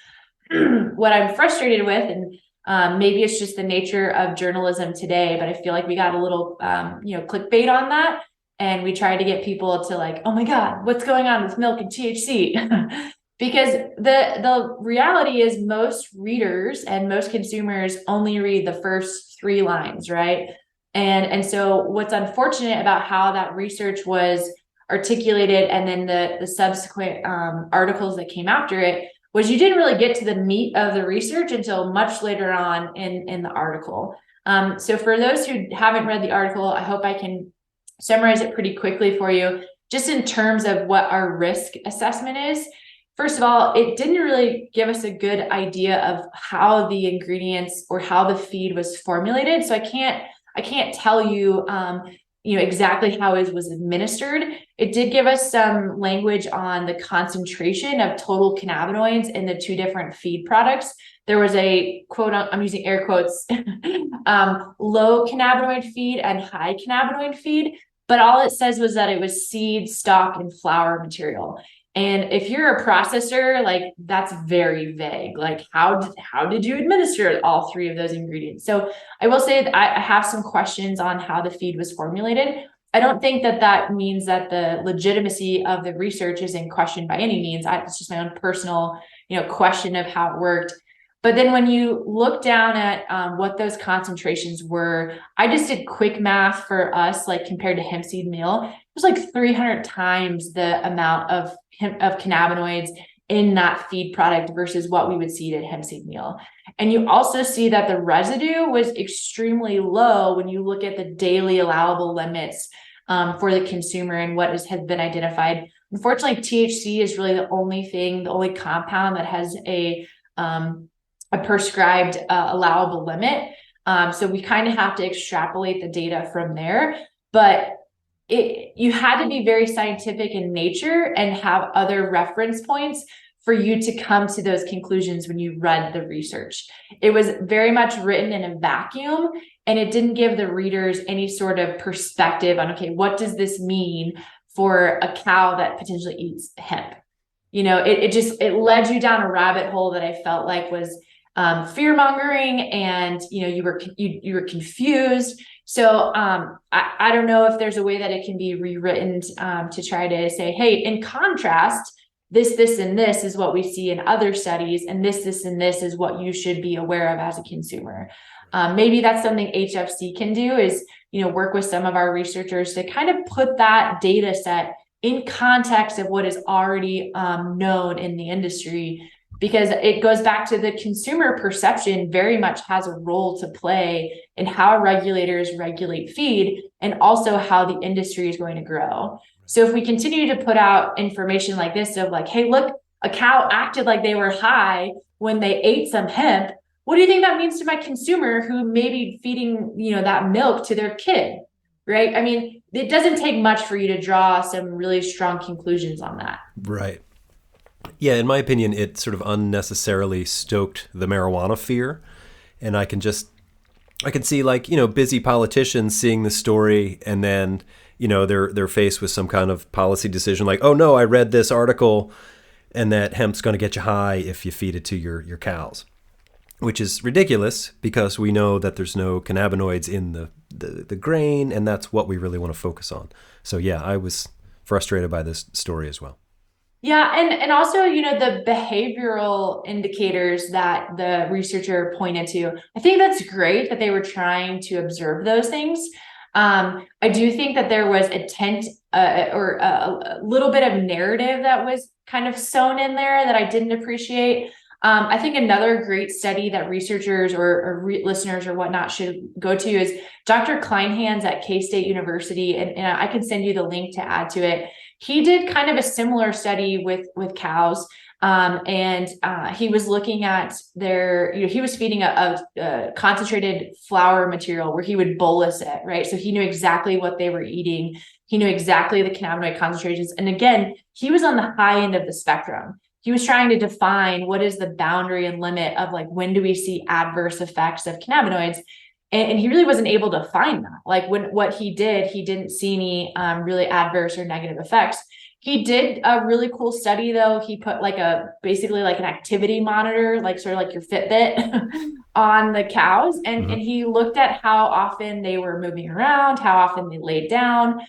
What I'm frustrated with, and maybe it's just the nature of journalism today, but I feel like we got a little, clickbait on that. And we tried to get people to oh my God, what's going on with milk and THC? Because the reality is most readers and most consumers only read the first 3 lines, right? And so what's unfortunate about how that research was articulated, and then the subsequent articles that came after it, was you didn't really get to the meat of the research until much later on in the article. So for those who haven't read the article, I hope I can summarize it pretty quickly for you, just in terms of what our risk assessment is. First of all, it didn't really give us a good idea of how the ingredients or how the feed was formulated. So I can't tell you, exactly how it was administered. It did give us some language on the concentration of total cannabinoids in the 2 different feed products. There was a quote, I'm using air quotes, low cannabinoid feed and high cannabinoid feed, but all it says was that it was seed, stock, and flour material. And if you're a processor, that's very vague. How did you administer all 3 of those ingredients? So I will say that I have some questions on how the feed was formulated. I don't think that means that the legitimacy of the research is in question by any means. It's just my own personal, question of how it worked. But then when you look down at what those concentrations were, I just did quick math for us, like compared to hemp seed meal, it was like 300 times the amount of cannabinoids in that feed product versus what we would see at hemp seed meal. And you also see that the residue was extremely low when you look at the daily allowable limits for the consumer and what has been identified. Unfortunately, THC is really the only compound that has a prescribed allowable limit. So we kind of have to extrapolate the data from there. But you had to be very scientific in nature and have other reference points for you to come to those conclusions when you read the research. It was very much written in a vacuum, and it didn't give the readers any sort of perspective on, okay, what does this mean for a cow that potentially eats hemp? It led you down a rabbit hole that I felt like was fear mongering, and you were confused. So I don't know if there's a way that it can be rewritten to try to say, hey, in contrast, this, and this is what we see in other studies, and this, and this is what you should be aware of as a consumer. Maybe that's something HFC can do, is work with some of our researchers to kind of put that data set in context of what is already known in the industry, because it goes back to the consumer perception very much has a role to play in how regulators regulate feed, and also how the industry is going to grow. So if we continue to put out information like this of like, hey, look, a cow acted like they were high when they ate some hemp, what do you think that means to my consumer who may be feeding, that milk to their kid, right? I mean, it doesn't take much for you to draw some really strong conclusions on that. Right. Yeah, in my opinion, it sort of unnecessarily stoked the marijuana fear. And I can see busy politicians seeing the story, and then, they're faced with some kind of policy decision like, oh no, I read this article and that hemp's going to get you high if you feed it to your cows, which is ridiculous because we know that there's no cannabinoids in the grain, and that's what we really want to focus on. So yeah, I was frustrated by this story as well. Yeah, and also, the behavioral indicators that the researcher pointed to, I think that's great that they were trying to observe those things. I do think that there was a little bit of narrative that was kind of sewn in there that I didn't appreciate. I think another great study that researchers or listeners or whatnot should go to is Dr. Kleinhans at K-State University, and I can send you the link to add to it. He did kind of a similar study with cows, and he was looking at he was feeding a concentrated flour material where he would bolus it, right? So he knew exactly what they were eating. He knew exactly the cannabinoid concentrations. And again, he was on the high end of the spectrum. He was trying to define what is the boundary and limit of like, when do we see adverse effects of cannabinoids? And he really wasn't able to find that. Like what he did, he didn't see any really adverse or negative effects. He did a really cool study though. He put basically like an activity monitor, like sort of like your Fitbit on the cows. And he looked at how often they were moving around, how often they laid down,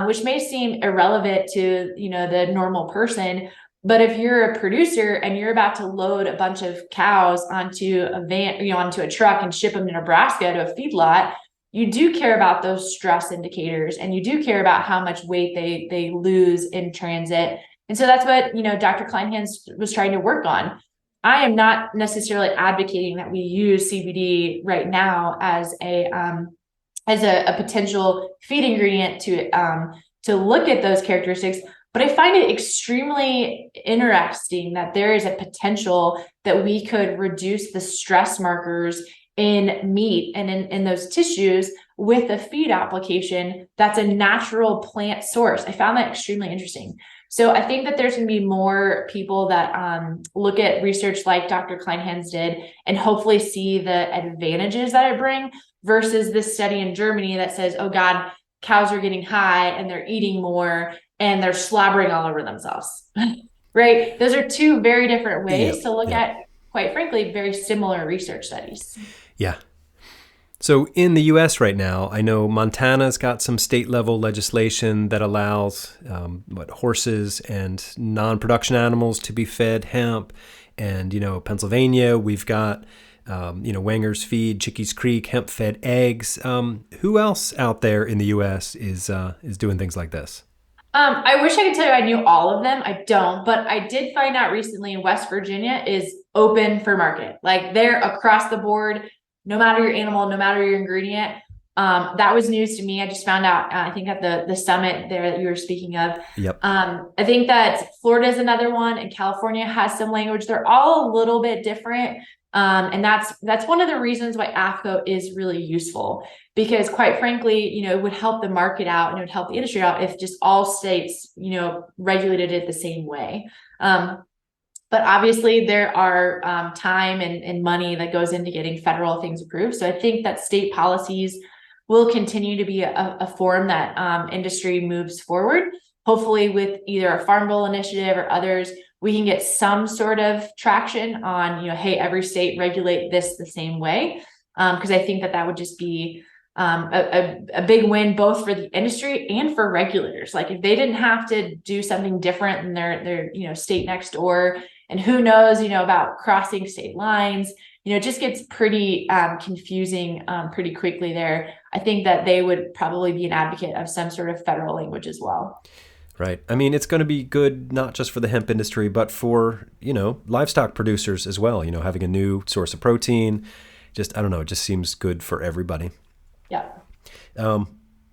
which may seem irrelevant to, the normal person. But if you're a producer and you're about to load a bunch of cows onto a van, onto a truck and ship them to Nebraska to a feedlot, you do care about those stress indicators, and you do care about how much weight they lose in transit. And so that's what, Dr. Kleinhans was trying to work on. I am not necessarily advocating that we use CBD right now as a potential feed ingredient to look at those characteristics. But I find it extremely interesting that there is a potential that we could reduce the stress markers in meat and in those tissues with a feed application that's a natural plant source. I found that extremely interesting. So I think that there's going to be more people that look at research like Dr. Kleinhans did and hopefully see the advantages that it brings versus this study in Germany that says, oh God, cows are getting high and they're eating more and they're slobbering all over themselves, right? Those are two very different ways to look at, quite frankly, very similar research studies. Yeah. So in the U.S. right now, I know Montana's got some state level legislation that allows horses and non-production animals to be fed hemp, and Pennsylvania, we've got Wanger's Feed, Chickies Creek, hemp fed eggs. Who else out there in the U.S. is doing things like this? I wish I could tell you I knew all of them. I don't, but I did find out recently West Virginia is open for market. Like they're across the board, no matter your animal, no matter your ingredient. That was news to me. I just found out, I think at the summit there that you were speaking of. Yep. I think that Florida is another one, and California has some language. They're all a little bit different. And that's one of the reasons why AFCO is really useful, because quite frankly, it would help the market out and it would help the industry out if just all states, regulated it the same way. But obviously there are time and money that goes into getting federal things approved. So I think that state policies will continue to be a forum that industry moves forward. Hopefully with either a Farm Bill initiative or others, we can get some sort of traction on, hey, every state regulate this the same way. Because I think that would just be a big win both for the industry and for regulators. Like if they didn't have to do something different in their state next door, and who knows, about crossing state lines, it just gets pretty confusing pretty quickly there. I think that they would probably be an advocate of some sort of federal language as well. Right. I mean, it's going to be good not just for the hemp industry, but for, livestock producers as well, having a new source of protein. Just, I don't know, it just seems good for everybody. Yeah.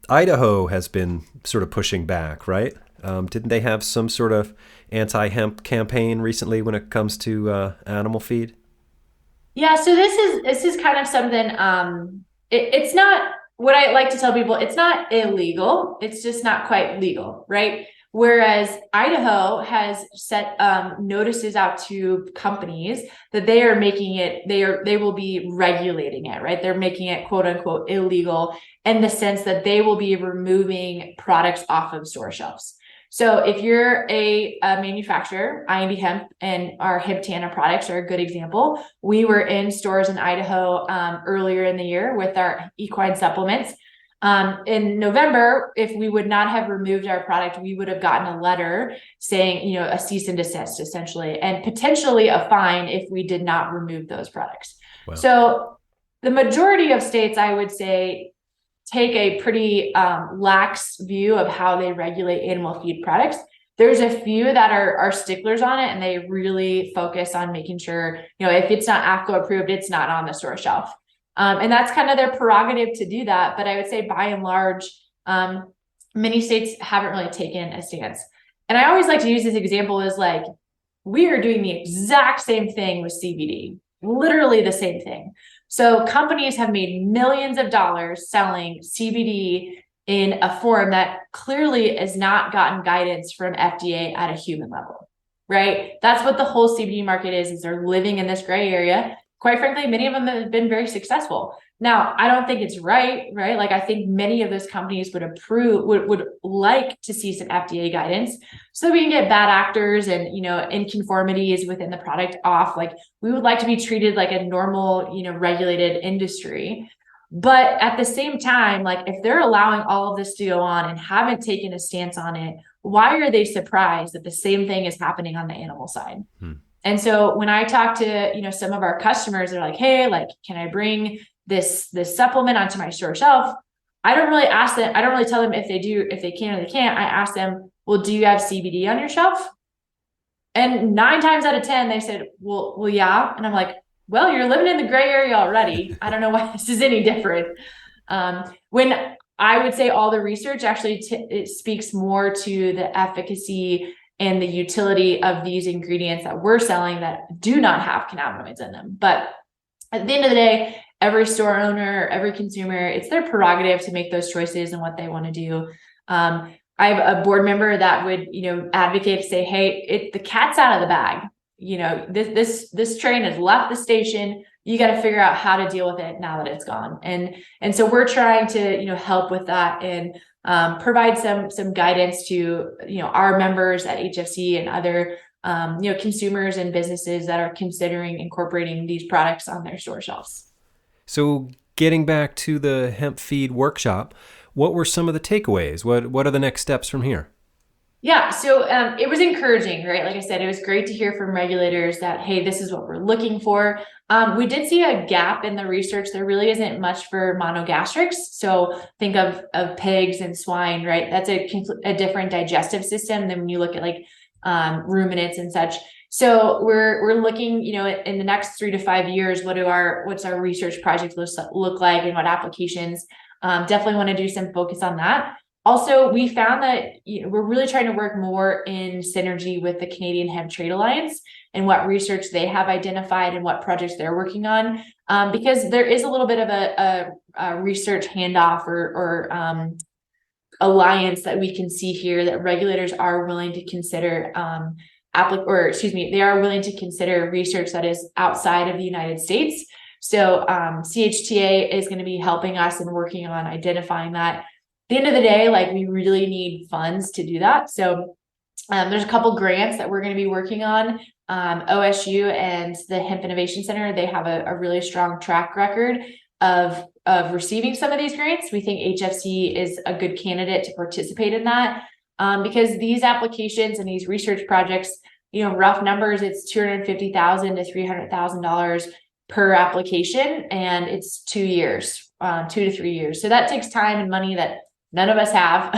Idaho has been sort of pushing back, right? Didn't they have some sort of anti-hemp campaign recently when it comes to animal feed? Yeah, so this is kind of something, it's not what I like to tell people, it's not illegal, it's just not quite legal, right? Whereas Idaho has set notices out to companies that they are making it, they will be regulating it, right? They're making it quote unquote illegal in the sense that they will be removing products off of store shelves. So if you're a manufacturer, IND Hemp and our Hemp Tana products are a good example. We were in stores in Idaho earlier in the year with our equine supplements. In November, if we would not have removed our product, we would have gotten a letter saying, a cease and desist essentially, and potentially a fine if we did not remove those products. Wow. So the majority of states, I would say, take a pretty lax view of how they regulate animal feed products. There's a few that are sticklers on it, and they really focus on making sure, if it's not AFCO approved, it's not on the store shelf. And that's kind of their prerogative to do that. But I would say by and large, many states haven't really taken a stance. And I always like to use this example as like, we are doing the exact same thing with CBD, literally the same thing. So companies have made millions of dollars selling CBD in a form that clearly has not gotten guidance from FDA at a human level, right? That's what the whole CBD market is they're living in this gray area. Quite frankly, many of them have been very successful. Now, I don't think it's right? Like I think many of those companies would like to see some FDA guidance so we can get bad actors and, inconformities within the product off. Like we would like to be treated like a normal, regulated industry. But at the same time, like if they're allowing all of this to go on and haven't taken a stance on it, why are they surprised that the same thing is happening on the animal side? And so when I talk to, some of our customers, they're like, hey, like, can I bring this supplement onto my store shelf? I don't really ask them. I don't really tell them if they can or they can't. I ask them, well, do you have CBD on your shelf? And 9 times out of 10, they said, well, yeah. And I'm like, well, you're living in the gray area already. I don't know why this is any different. When I would say all the research actually it speaks more to the efficacy and the utility of these ingredients that we're selling that do not have cannabinoids in them. But at the end of the day, every store owner, every consumer, it's their prerogative to make those choices and what they want to do. I have a board member that would, advocate, say, hey, the cat's out of the bag. This train has left the station. You got to figure out how to deal with it now that it's gone. And so we're trying to, help with that and provide some guidance to, our members at HFC and other, consumers and businesses that are considering incorporating these products on their store shelves. So getting back to the hemp feed workshop, what were some of the takeaways? What are the next steps from here? Yeah, so it was encouraging, right? Like I said, it was great to hear from regulators that, hey, this is what we're looking for. We did see a gap in the research. There really isn't much for monogastrics. So think of pigs and swine, right? That's a different digestive system than when you look at like ruminants and such. So we're looking, in the next 3 to 5 years, what's our research project look like and what applications? Definitely want to do some focus on that. Also, we found that we're really trying to work more in synergy with the Canadian Hemp Trade Alliance and what research they have identified and what projects they're working on, because there is a little bit of a research handoff or alliance that we can see here that regulators are willing to consider they are willing to consider research that is outside of the United States. So CHTA is going to be helping us and working on identifying that. At the end of the day, like we really need funds to do that. So there's a couple grants that we're going to be working on. OSU and the Hemp Innovation Center, they have a really strong track record of receiving some of these grants. We think HFC is a good candidate to participate in that because these applications and these research projects, rough numbers, it's $250,000 to $300,000 per application, and it's 2 years, 2 to 3 years. So that takes time and money that none of us have.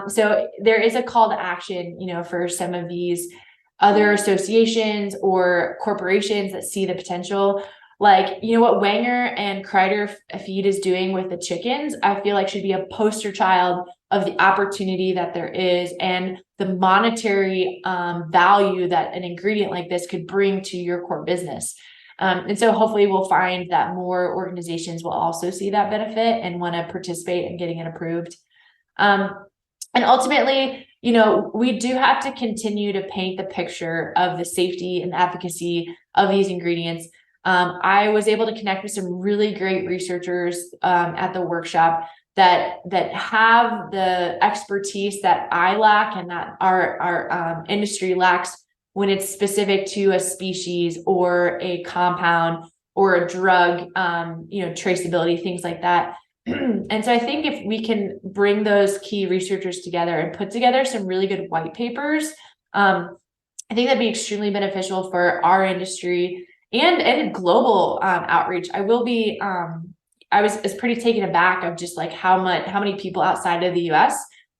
So there is a call to action, for some of these other associations or corporations that see the potential. Like, what Wenger and Kreider Feed is doing with the chickens, I feel like should be a poster child of the opportunity that there is and the monetary value that an ingredient like this could bring to your core business. And so hopefully we'll find that more organizations will also see that benefit and want to participate in getting it approved. And ultimately, we do have to continue to paint the picture of the safety and efficacy of these ingredients. I was able to connect with some really great researchers at the workshop that have the expertise that I lack and that our industry lacks when it's specific to a species or a compound or a drug, traceability, things like that. And so I think if we can bring those key researchers together and put together some really good white papers, I think that'd be extremely beneficial for our industry and global outreach. I was pretty taken aback of just like how many people outside of the US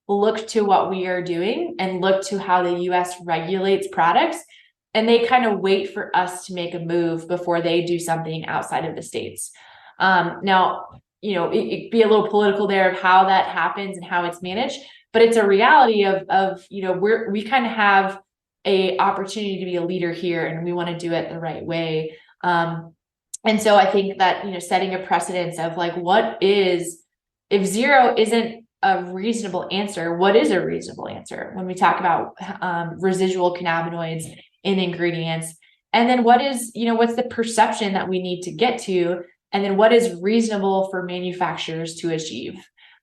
look to what we are doing and look to how the US regulates products. And they kind of wait for us to make a move before they do something outside of the States. Now, it'd be a little political there of how that happens and how it's managed, but it's a reality of we kind of have a opportunity to be a leader here and we want to do it the right way. And so I think that, setting a precedence of like, if zero isn't a reasonable answer, what is a reasonable answer when we talk about residual cannabinoids in ingredients? And then what's the perception that we need to get to? And then what is reasonable for manufacturers to achieve?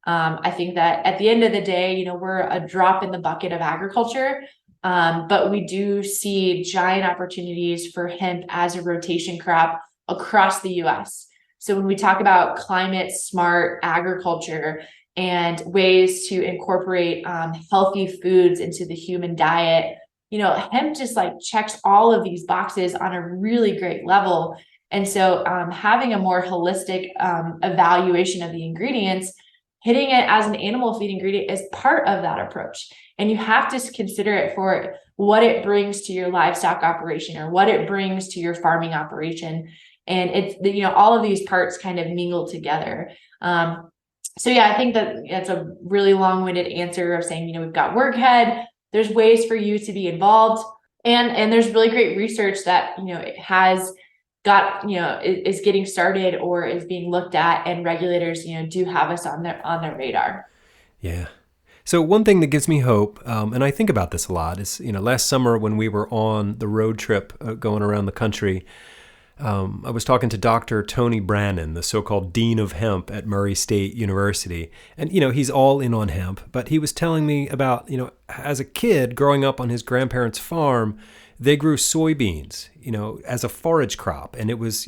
I think that at the end of the day, we're a drop in the bucket of agriculture, but we do see giant opportunities for hemp as a rotation crop across the US. So when we talk about climate smart agriculture and ways to incorporate healthy foods into the human diet, hemp just like checks all of these boxes on a really great level. And so having a more holistic evaluation of the ingredients, hitting it as an animal feed ingredient is part of that approach. And you have to consider it for what it brings to your livestock operation or what it brings to your farming operation. And it's, all of these parts kind of mingle together. So yeah, I think that that's a really long-winded answer of saying, we've got work ahead. There's ways for you to be involved. And there's really great research that, it has got, is getting started or is being looked at, and regulators, do have us on their radar. Yeah. So one thing that gives me hope, and I think about this a lot, is, last summer when we were on the road trip going around the country, I was talking to Dr. Tony Brannan, the so-called Dean of Hemp at Murray State University. And, he's all in on hemp, but he was telling me about, as a kid growing up on his grandparents' farm, they grew soybeans, as a forage crop. And it was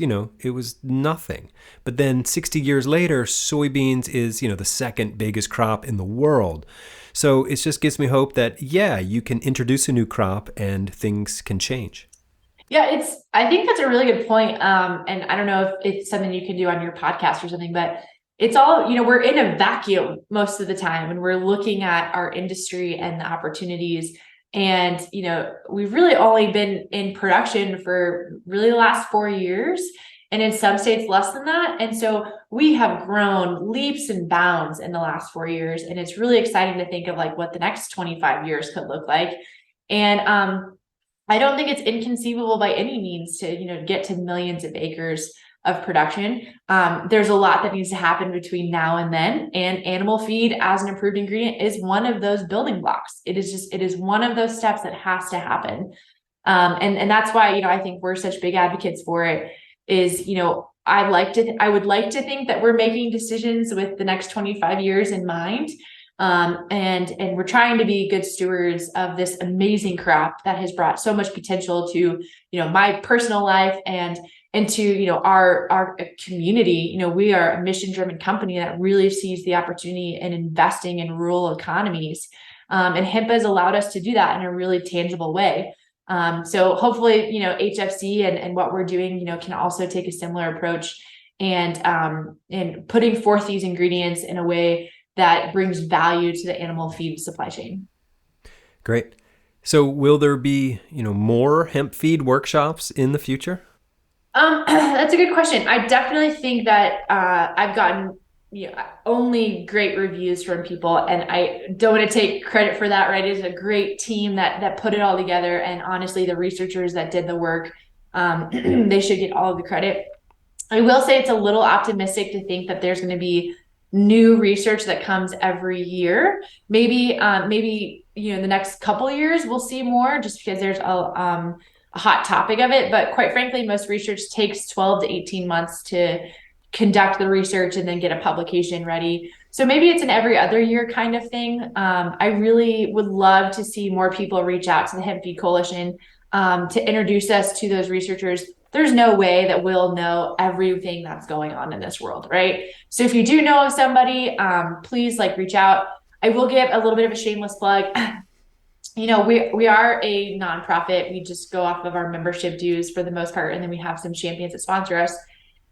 nothing. But then 60 years later, soybeans is, the second biggest crop in the world. So it just gives me hope that, you can introduce a new crop and things can change. Yeah, I think that's a really good point. And I don't know if it's something you can do on your podcast or something, but it's all, we're in a vacuum most of the time and we're looking at our industry and the opportunities. And, we've really only been in production for really the last 4 years, and in some states less than that. And so we have grown leaps and bounds in the last 4 years. And it's really exciting to think of like what the next 25 years could look like. And, I don't think it's inconceivable by any means to, get to millions of acres of production. There's a lot that needs to happen between now and then. And animal feed as an improved ingredient is one of those building blocks. It is one of those steps that has to happen. And that's why, I think we're such big advocates for it is, I would like to think that we're making decisions with the next 25 years in mind. And we're trying to be good stewards of this amazing crop that has brought so much potential to, my personal life and to, our community. We are a mission-driven company that really sees the opportunity in investing in rural economies. And hemp has allowed us to do that in a really tangible way. So hopefully, HFC and what we're doing, can also take a similar approach and putting forth these ingredients in a way that brings value to the animal feed supply chain. Great. So will there be, more hemp feed workshops in the future? That's a good question. I definitely think that I've gotten only great reviews from people, and I don't want to take credit for that, right? It's a great team that put it all together. And honestly, the researchers that did the work, they should get all of the credit. I will say it's a little optimistic to think that there's going to be new research that comes every year. Maybe in the next couple of years we'll see more, just because there's a hot topic of it. But quite frankly, most research takes 12 to 18 months to conduct the research and then get a publication ready. So maybe it's an every other year kind of thing. I really would love to see more people reach out to the Hemp Feed Coalition to introduce us to those researchers. There's no way that we'll know everything that's going on in this world, right? So if you do know of somebody, please reach out. I will give a little bit of a shameless plug. We are a nonprofit. We just go off of our membership dues for the most part, and then we have some champions that sponsor us.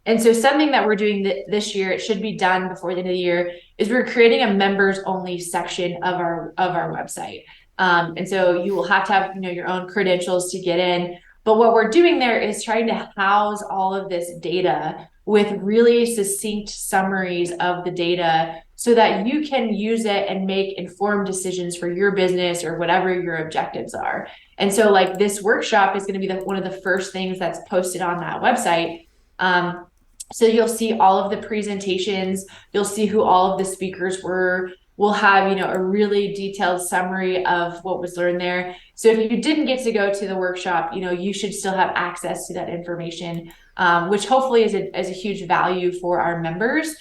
And so something that we're doing this year, it should be done before the end of the year, is we're creating a members only section of our website. And so you will have to have your own credentials to get in. But what we're doing there is trying to house all of this data with really succinct summaries of the data so that you can use it and make informed decisions for your business or whatever your objectives are. And so this workshop is going to be one of the first things that's posted on that website. So you'll see all of the presentations, you'll see who all of the speakers were. We'll have, a really detailed summary of what was learned there. So if you didn't get to go to the workshop, you should still have access to that information, which hopefully is a huge value for our members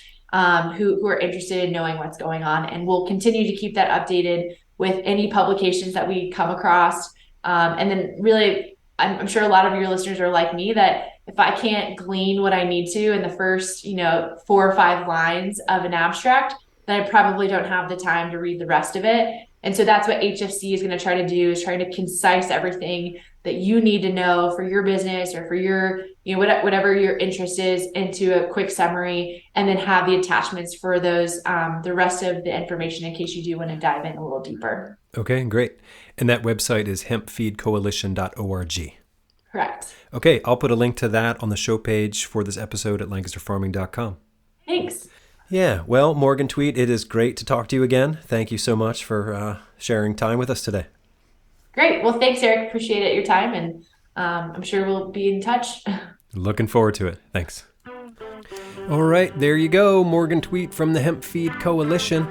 who are interested in knowing what's going on. And we'll continue to keep that updated with any publications that we come across. And then really, I'm sure a lot of your listeners are like me, that if I can't glean what I need to in the first, 4 or 5 lines of an abstract, then I probably don't have the time to read the rest of it. And so that's what HFC is going to try to do, is try to concise everything that you need to know for your business or for your, whatever your interest is, into a quick summary, and then have the attachments for those, the rest of the information in case you do want to dive in a little deeper. Okay, great. And that website is hempfeedcoalition.org. Correct. Okay, I'll put a link to that on the show page for this episode at lancasterfarming.com. Thanks. Yeah, well, Morgan Tweet, it is great to talk to you again. Thank you so much for sharing time with us today. Great. Well, thanks, Eric. Appreciate it, your time, and I'm sure we'll be in touch. Looking forward to it. Thanks. All right, there you go. Morgan Tweet from the Hemp Feed Coalition.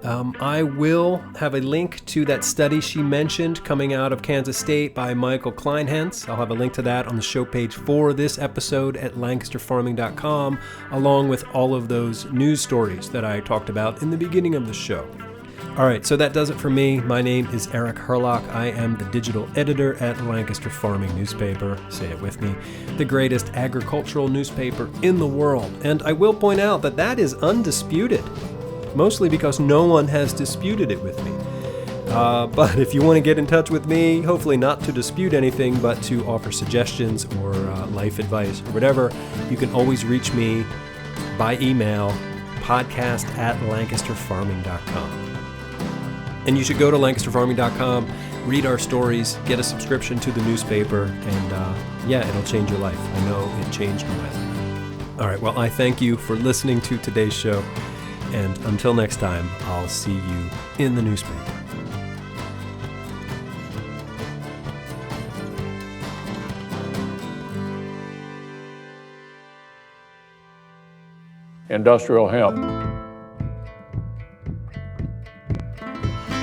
I will have a link to that study she mentioned coming out of Kansas State by Michael Kleinhentz. I'll have a link to that on the show page for this episode at lancasterfarming.com, along with all of those news stories that I talked about in the beginning of the show. All right, so that does it for me. My name is Eric Herlock. I am the digital editor at Lancaster Farming Newspaper. Say it with me. The greatest agricultural newspaper in the world. And I will point out that that is undisputed, mostly because no one has disputed it with me. But if you want to get in touch with me, hopefully not to dispute anything, but to offer suggestions or life advice or whatever, you can always reach me by email, podcast@lancasterfarming.com. And you should go to lancasterfarming.com, read our stories, get a subscription to the newspaper, and it'll change your life. I know it changed my life. All right, well, I thank you for listening to today's show, and until next time, I'll see you in the newspaper. Industrial hemp.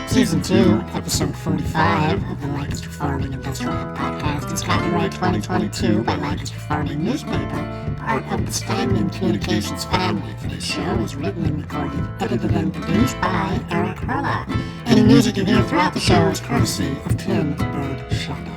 Season 2, Episode 45 of the Lancaster Farming Industrial Hemp Podcast is copyright 2022 by Lancaster Farming Newspaper, part of the Steinman Communications family. This show is written and recorded, edited and produced by Eric Herlock. Any music you hear throughout the show is courtesy of Tim the Bird Shadow.